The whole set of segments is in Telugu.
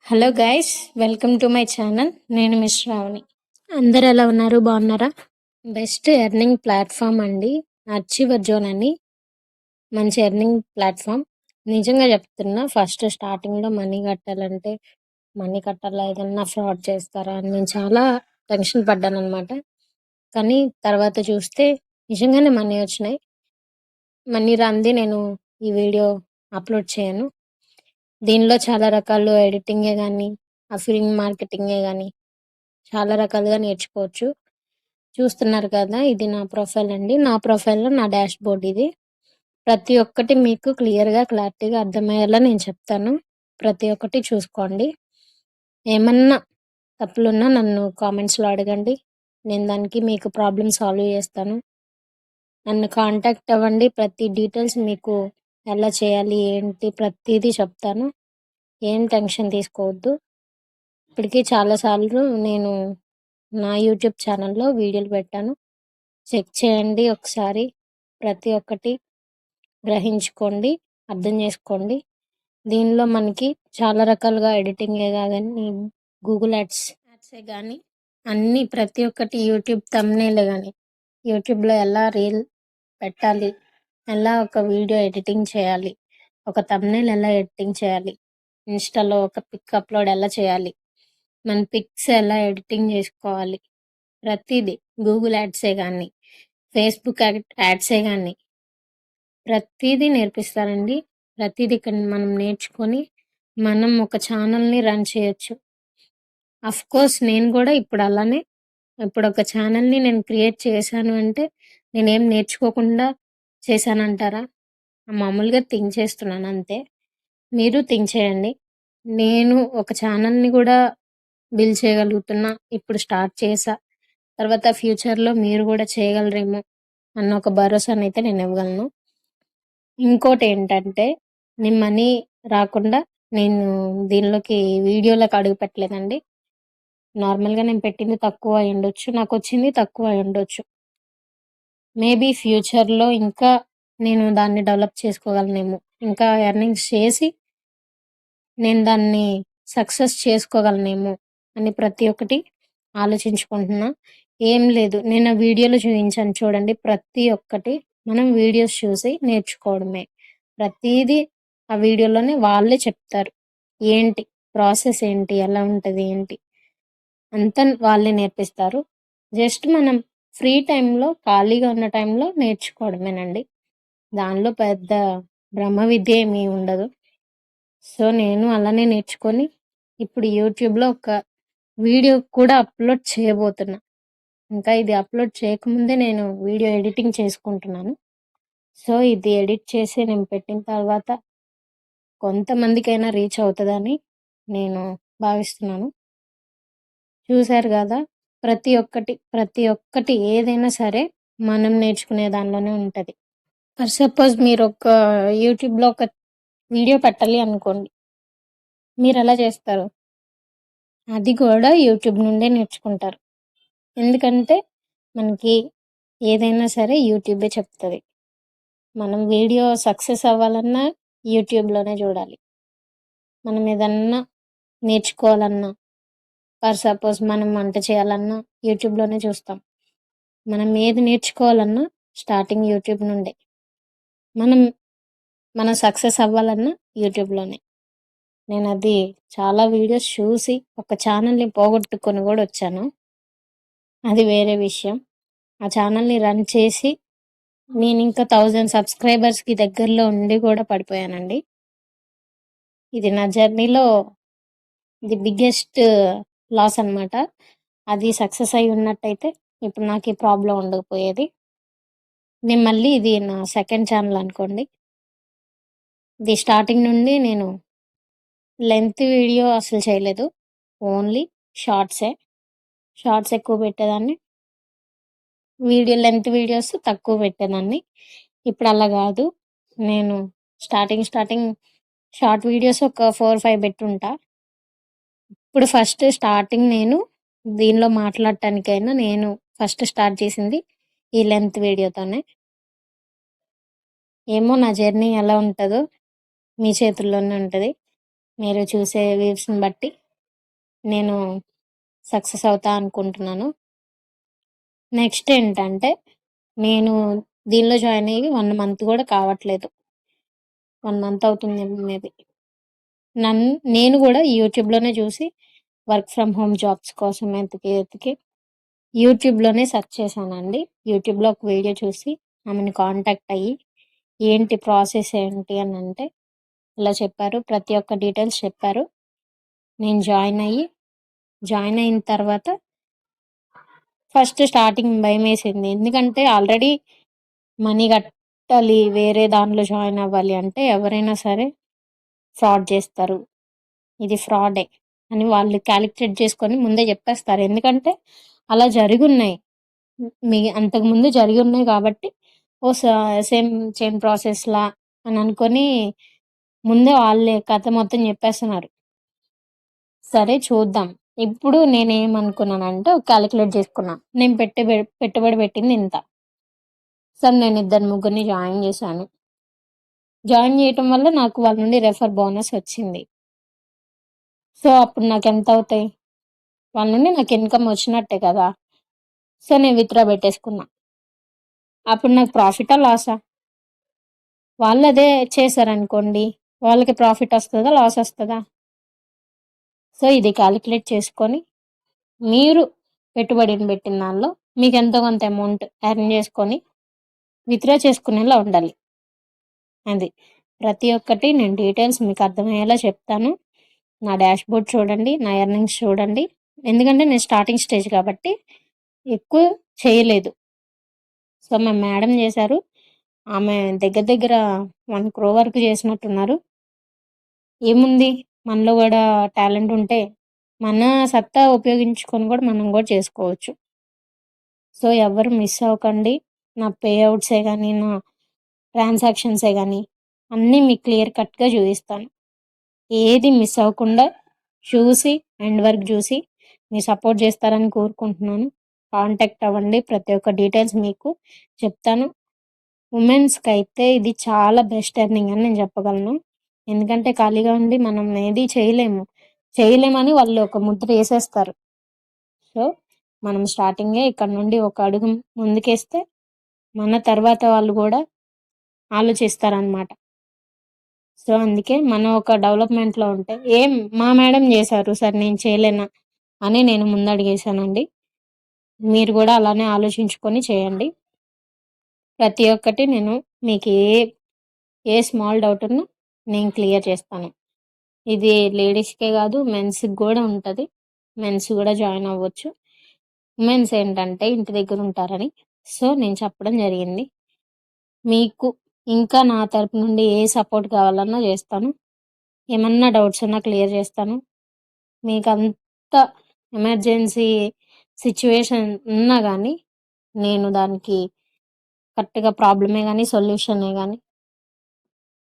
Hello guys, welcome to my channel. నేను మిస్ శ్రావణి. అందరు ఎలా ఉన్నారు? బాగున్నారా? బెస్ట్ ఎర్నింగ్ ప్లాట్ఫామ్ అండి అచీవర్ జోన్ అని. మంచి ఎర్నింగ్ ప్లాట్ఫామ్. నిజంగా చెప్తున్నా, ఫస్ట్ స్టార్టింగ్లో మనీ కట్టాలా, ఏదన్నా ఫ్రాడ్ చేస్తారా అని నేను చాలా టెన్షన్ పడ్డాను అనమాట. కానీ తర్వాత చూస్తే నిజంగానే మనీ వచ్చినాయి. మనీ రాంది నేను ఈ వీడియో అప్లోడ్ చేయను. దీనిలో చాలా రకాలు ఎడిటింగే కానీ, అఫిలింగ్ మార్కెటింగే కానీ చాలా రకాలుగా నేర్చుకోవచ్చు. చూస్తున్నారు కదా, ఇది నా ప్రొఫైల్ అండి. నా ప్రొఫైల్లో నా డాష్ బోర్డ్ ఇది. ప్రతి ఒక్కటి మీకు క్లారిటీగా అర్థమయ్యేలా నేను చెప్తాను. ప్రతి ఒక్కటి చూసుకోండి. ఏమన్నా తప్పులున్నా నన్ను కామెంట్స్లో అడగండి. నేను దానికి మీకు ప్రాబ్లమ్ సాల్వ్ చేస్తాను. నన్ను కాంటాక్ట్ అవ్వండి. ప్రతి డీటెయిల్స్ మీకు ఎలా చేయాలి, ఏంటి, ప్రతిదీ చెప్తాను. ఏం టెన్షన్ తీసుకోవద్దు. ఇప్పటికీ చాలాసార్లు నేను నా యూట్యూబ్ ఛానల్లో వీడియోలు పెట్టాను. చెక్ చేయండి ఒకసారి. ప్రతి ఒక్కటి గ్రహించుకోండి, అర్థం చేసుకోండి. దీనిలో మనకి చాలా రకాలుగా ఎడిటింగే కానీ, గూగుల్ యాడ్సే కానీ, అన్నీ ప్రతి ఒక్కటి, యూట్యూబ్ థంబ్నెయిల్ కానీ, యూట్యూబ్లో ఎలా రీల్ పెట్టాలి, ఎలా ఒక వీడియో ఎడిటింగ్ చేయాలి, ఒక థంబ్నెయిల్ ఎలా ఎడిటింగ్ చేయాలి, ఇన్స్టాలో ఒక పిక్ అప్లోడ్ ఎలా చేయాలి, మన పిక్స్ ఎలా ఎడిటింగ్ చేసుకోవాలి, ప్రతిదీ గూగుల్ యాడ్సే కానీ, ఫేస్బుక్ యాడ్సే కానీ ప్రతిదీ నేర్పిస్తారండి. ప్రతిదీ ఇక్కడ మనం నేర్చుకొని మనం ఒక ఛానల్ని రన్ చేయొచ్చు. అఫ్ కోర్స్ నేను కూడా ఇప్పుడు ఒక ఛానల్ని నేను క్రియేట్ చేశాను అంటే నేనేం నేర్చుకోకుండా చేశానంటారా? మామూలుగా థింక్ చేస్తున్నాను అంతే. మీరు థింక్ చేయండి. నేను ఒక ఛానల్ని కూడా బిల్డ్ చేయగలుగుతున్నా, ఇప్పుడు స్టార్ట్ చేసా. తర్వాత ఫ్యూచర్లో మీరు కూడా చేయగలరేమో అన్న ఒక భరోసానైతే నేను ఇవ్వగలను. ఇంకోటి ఏంటంటే, నేను మనీ రాకుండా నేను దీనిలోకి వీడియోలోకి అడుగు పెట్టలేదండి. నార్మల్గా నేను పెట్టింది తక్కువ అయ్యుండొచ్చు, నాకు వచ్చింది తక్కువ అయ్యుండొచ్చు. మేబీ ఫ్యూచర్లో ఇంకా నేను దాన్ని డెవలప్ చేసుకోగలనేమో, ఇంకా ఎర్నింగ్స్ చేసి నేను దాన్ని సక్సెస్ చేసుకోగలనేమో అని ప్రతి ఒక్కటి ఆలోచించుకుంటున్నా. ఏం లేదు, నేను ఆ వీడియోలో చూపించాను చూడండి. ప్రతి ఒక్కటి మనం వీడియోస్ చూసి నేర్చుకోవడమే. ప్రతిదీ ఆ వీడియోలోనే వాళ్ళే చెప్తారు. ఏంటి ప్రాసెస్, ఏంటి, ఎలా ఉంటుంది, ఏంటి అంతా వాళ్ళే నేర్పిస్తారు. జస్ట్ మనం ఫ్రీ టైంలో, ఖాళీగా ఉన్న టైంలో నేర్చుకోవడమేనండి. దానిలో పెద్ద బ్రహ్మ విద్య ఏమీ ఉండదు. సో నేను అలానే నేర్చుకొని ఇప్పుడు యూట్యూబ్లో ఒక వీడియో కూడా అప్లోడ్ చేయబోతున్నా. ఇంకా ఇది అప్లోడ్ చేయకముందే నేను వీడియో ఎడిటింగ్ చేసుకుంటున్నాను. సో ఇది ఎడిట్ చేసి నేను పెట్టిన తర్వాత కొంతమందికైనా రీచ్ అవుతుందని నేను భావిస్తున్నాను. చూశారు కదా, ప్రతి ఒక్కటి ఏదైనా సరే మనం నేర్చుకునే దానిలోనే ఉంటుంది. ఫర్ సపోజ్ మీరు ఒక యూట్యూబ్లో ఒక వీడియో పెట్టాలి అనుకోండి, మీరు ఎలా చేస్తారు? అది కూడా యూట్యూబ్ నుండే నేర్చుకుంటారు. ఎందుకంటే మనకి ఏదైనా సరే యూట్యూబే చెప్తుంది. మనం వీడియో సక్సెస్ అవ్వాలన్నా యూట్యూబ్లోనే చూడాలి. మనం ఏదన్నా నేర్చుకోవాలన్నా, ఫర్ సపోజ్ మనం వంట చేయాలన్నా యూట్యూబ్లోనే చూస్తాం. మనం ఏది నేర్చుకోవాలన్నా స్టార్టింగ్ యూట్యూబ్ నుండే. మనం సక్సెస్ అవ్వాలన్నా యూట్యూబ్లోనే. నేను అది చాలా వీడియోస్ చూసి ఒక ఛానల్ని పోగొట్టుకొని కూడా వచ్చాను. అది వేరే విషయం. ఆ ఛానల్ని రన్ చేసి నేను ఇంకా 1000 సబ్స్క్రైబర్స్కి దగ్గరలో ఉండి కూడా పడిపోయానండి. ఇది నా జర్నీలో ది బిగ్గెస్ట్ లాస్ అనమాట. అది సక్సెస్ అయి ఉన్నట్టయితే ఇప్పుడు నాకు ఈ ప్రాబ్లం ఉండకపోయేది. నేను మళ్ళీ ఇది నా సెకండ్ ఛానల్ అనుకోండి. ఇది స్టార్టింగ్ నుండి నేను లెంత్ వీడియో అసలు చేయలేదు. ఓన్లీ షార్ట్స్ ఎక్కువ పెట్టేదాన్ని, లెంత్ వీడియోస్ తక్కువ పెట్టేదాన్ని. ఇప్పుడు అలా కాదు. నేను స్టార్టింగ్ షార్ట్ వీడియోస్ ఒక 4-5 పెట్టుంటా. ఇప్పుడు ఫస్ట్ స్టార్టింగ్ నేను దీనిలో మాట్లాడటానికైనా నేను ఫస్ట్ స్టార్ట్ చేసింది ఈ లెంత్ వీడియోతోనే. ఏమో నా జర్నీ ఎలా ఉంటుందో మీ చేతుల్లోనే ఉంటుంది. మీరు చూసే వ్యూస్ని బట్టి నేను సక్సెస్ అవుతా అనుకుంటున్నాను. నెక్స్ట్ ఏంటంటే నేను దీనిలో జాయిన్ అయ్యి 1 మంత్ కూడా కావట్లేదు. 1 మంత్ అవుతుంది మేబీ. నేను కూడా యూట్యూబ్లోనే చూసి వర్క్ ఫ్రమ్ హోమ్ జాబ్స్ కోసం వెతికి యూట్యూబ్లోనే సెర్చ్ చేశానండి. యూట్యూబ్లో ఒక వీడియో చూసి ఆమెని కాంటాక్ట్ అయ్యి ఏంటి ప్రాసెస్ ఏంటి అని అంటే ఇలా చెప్పారు. ప్రతి ఒక్క డీటెయిల్స్ చెప్పారు. నేను జాయిన్ అయిన తర్వాత ఫస్ట్ స్టార్టింగ్ భయమేసింది. ఎందుకంటే ఆల్రెడీ మనీ కట్టాలి, వేరే దానిలో జాయిన్ అవ్వాలి అంటే ఎవరైనా సరే ఫ్రాడ్ చేస్తారు. ఇది ఫ్రాడే అని వాళ్ళు క్యాలిక్యులేట్ చేసుకొని ముందే చెప్పేస్తారు. ఎందుకంటే అలా జరిగున్నాయి. అంతకుముందు జరిగి ఉన్నాయి కాబట్టి ఓ సేమ్ సేమ్ ప్రాసెస్‌లా అని అనుకోని ముందే వాళ్ళే కథ మొత్తం చెప్పేస్తున్నారు. సరే చూద్దాం. ఇప్పుడు నేనేమనుకున్నానంటే క్యాలిక్యులేట్ చేసుకున్నా. నేను పెట్టుబడి పెట్టింది ఇంత. సరే నేను ఇద్దరు ముగ్గురిని జాయిన్ చేశాను. జాయిన్ చేయటం వల్ల నాకు వాళ్ళ నుండి రెఫర్ బోనస్ వచ్చింది. సో అప్పుడు నాకు ఎంత అవుతాయి? వాళ్ళ నుండి నాకు ఇన్కమ్ వచ్చినట్టే కదా! సో నేను విత్‌డ్రా పెట్టేసుకున్నా. అప్పుడు నాకు ప్రాఫిటా? లాసా? వాళ్ళు అదే చేశారనుకోండి, వాళ్ళకి ప్రాఫిట్ వస్తదా? లాస్ వస్తదా? సో ఇది క్యాలిక్యులేట్ చేసుకొని మీరు పెట్టుబడిని పెట్టిన దానిలో మీకు ఎంతో కొంత అమౌంట్ ఎర్న్ చేసుకొని విత్‌డ్రా చేసుకునేలా ఉండాలి. అది. ప్రతి ఒక్కటి నేను డీటెయిల్స్ మీకు అర్థమయ్యేలా చెప్తాను. నా డాష్‌బోర్డ్ చూడండి. నా ఎర్నింగ్స్ చూడండి. ఎందుకంటే నేను స్టార్టింగ్ స్టేజ్ కాబట్టి ఎక్కువ చేయలేదు. సో మా మేడం చేశారు. ఆమె దగ్గర దగ్గర 1 క్రోర్ వరకు చేసినట్టున్నారు. ఏముంది మనలో కూడా టాలెంట్ ఉంటే మన సత్తా ఉపయోగించుకొని కూడా మనం కూడా చేసుకోవచ్చు. సో ఎవ్వరు మిస్ అవ్వకండి. నా పే అవుట్సే గానీ, నా ట్రాన్సాక్షన్సే గానీ అన్నీ మీకు క్లియర్ కట్‌గా చూపిస్తాను. ఏది మిస్ అవ్వకుండా చూసి ఎండ్ వరకు చూసి మీరు సపోర్ట్ చేస్తారని కోరుకుంటున్నాను. కాంటాక్ట్ అవ్వండి. ప్రతి ఒక్క డీటెయిల్స్ మీకు చెప్తాను. ఉమెన్స్‌కైతే ఇది చాలా బెస్ట్ ఎర్నింగ్ అని నేను చెప్పగలను. ఎందుకంటే ఖాళీగా ఉండి మనం ఏది చేయలేమని వాళ్ళు ఒక ముద్ర ఏసేస్తారు. సో, మనం స్టార్టింగే ఇక్కడ నుండి ఒక అడుగు ముందుకేస్తే మన తర్వాత వాళ్ళు కూడా ఆలోచిస్తారనమాట. సో, అందుకే మనం ఒక డెవలప్‌మెంట్‌లో ఉంటే మా మేడం చేశారు. సరే నేను చేయలేనా అని నేను ముందడుగేశానండి. మీరు కూడా అలానే ఆలోచించుకొని చేయండి. ప్రతి ఒక్కటి నేను మీకు ఏ స్మాల్ డౌట్ ఉన్నా నేను క్లియర్ చేస్తాను. ఇది లేడీస్‌కే కాదు మెన్స్‌కి కూడా ఉంటది. మెన్స్ కూడా జాయిన్ అవ్వచ్చు. ఉమెన్స్ ఏంటంటే ఇంటి దగ్గర ఉంటారని. సో, నేను చెప్పడం జరిగింది. మీకు ఇంకా నా తరపు నుండి ఏ సపోర్ట్ కావాలన్నా చేస్తాను. ఏమన్నా డౌట్స్ ఉన్నా క్లియర్ చేస్తాను. మీకంత ఎమర్జెన్సీ సిట్యుయేషన్ ఉన్నా గానీ నేను దానికి కరెక్ట్‌గా ప్రాబ్లమే గానీ, సొల్యూషనే గానీ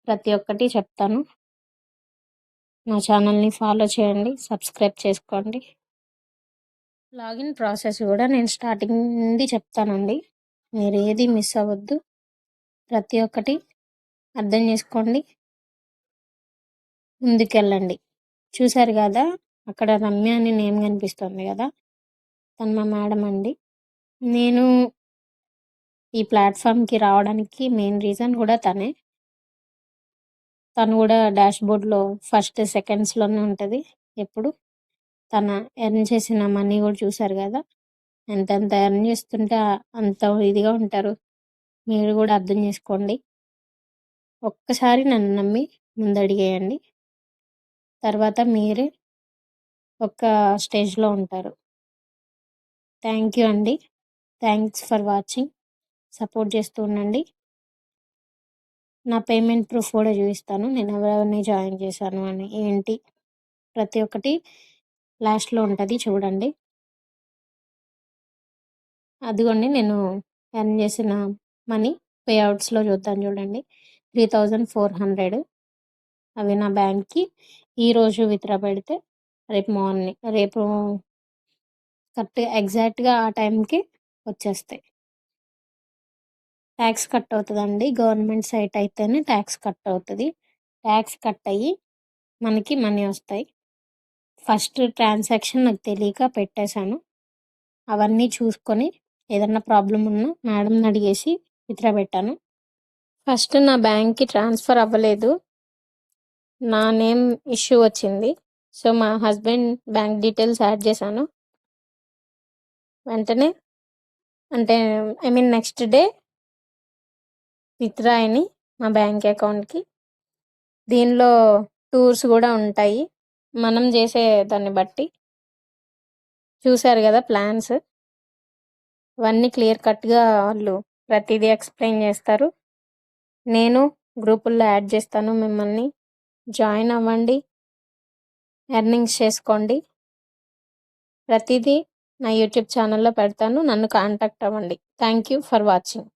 ప్రతి ఒక్కటి చెప్తాను. నా ఛానల్‌ని ఫాలో చేయండి. సబ్స్క్రైబ్ చేసుకోండి. లాగిన్ ప్రాసెస్ కూడా నేను స్టార్టింగ్ నుండి చెప్తానండి. మీరేది మిస్ అవ్వద్దు. ప్రతి ఒక్కటి అర్థం చేసుకోండి. ముందుకెళ్ళండి. చూసారు గదా! అక్కడ రమ్య అని నేమ్ కనిపిస్తుంది గదా! తను మా మేడం అండి. నేను ఈ ప్లాట్‌ఫామ్‌కి రావడానికి మెయిన్ రీజన్ కూడా తనే. తను కూడా డాష్‌బోర్డ్‌లో ఫస్ట్ సెకండ్స్‌లోనే ఉంటది ఎప్పుడు. తన ఎర్న్ చేసిన మనీ కూడా చూసారు గదా! ఎంతెంత ఎర్న్ చేస్తుంటే అంత ఇదిగా ఉంటారు. మీరు కూడా అర్థం చేసుకోండి. ఒక్కసారి నన్ను నమ్మి ముందడుగేయండి. తర్వాత మీరే ఒక స్టేజ్‌లో ఉంటారు. థ్యాంక్ యూ అండి. Thanks for watching. సపోర్ట్ చేస్తూ ఉండండి. నా పేమెంట్ ప్రూఫ్ కూడా చూపిస్తాను. నేను ఎవరెవరిని జాయిన్ చేశాను అని, ఏంటి ప్రతి ఒక్కటి లాస్ట్‌లో ఉంటది చూడండి. అదిగోండి నేను ఎర్న్ చేసిన మనీ పే అవుట్స్‌లో చూద్దాం చూడండి. 3400 అవి నా బ్యాంక్‌కి ఈరోజు విత్‌డ్రా పెడితే రేపు కరెక్ట్‌గా ఎగ్జాక్ట్‌గా ఆ టైంకి వచ్చేస్తాయి. ట్యాక్స్ కట్ అవుతదండి. గవర్నమెంట్ సైట్ అయితేనే ట్యాక్స్ కట్ అవుతది. ట్యాక్స్ కట్ అయ్యి మనకి మనీ వస్తాయి. ఫస్ట్ ట్రాన్సాక్షన్ నాకు తెలియక పెట్టేశాను. అవన్నీ చూసుకొని ఏదన్నా ప్రాబ్లం ఉన్నా మేడంని అడిగేసి విత్డ్రా పెట్టాను. ఫస్ట్ నా బ్యాంక్కి ట్రాన్స్ఫర్ అవ్వలేదు, నా నేమ్ ఇష్యూ వచ్చింది. సో మా హస్బెండ్ బ్యాంక్ డీటెయిల్స్ యాడ్ చేశాను. వెంటనే అంటే నెక్స్ట్ డే విత్డ్రా అయినాయి మా బ్యాంక్ అకౌంట్కి. దీనిలో టూర్స్ కూడా ఉంటాయి మనం చేసే దాన్ని బట్టి. చూశారు కదా ప్లాన్స్, ఇవన్నీ క్లియర్ కట్గా వాళ్ళు ప్రతిదీ ఎక్స్ప్లెయిన్ చేస్తారు. నేను గ్రూపుల్లో యాడ్ చేస్తాను, మిమ్మల్ని జాయిన్ అవ్వండి, ఎర్నింగ్స్ చేసుకోండి. ప్రతిదీ నా యూట్యూబ్ ఛానల్లో పెడతాను, నన్ను కాంటాక్ట్ అవ్వండి. Thank you for watching.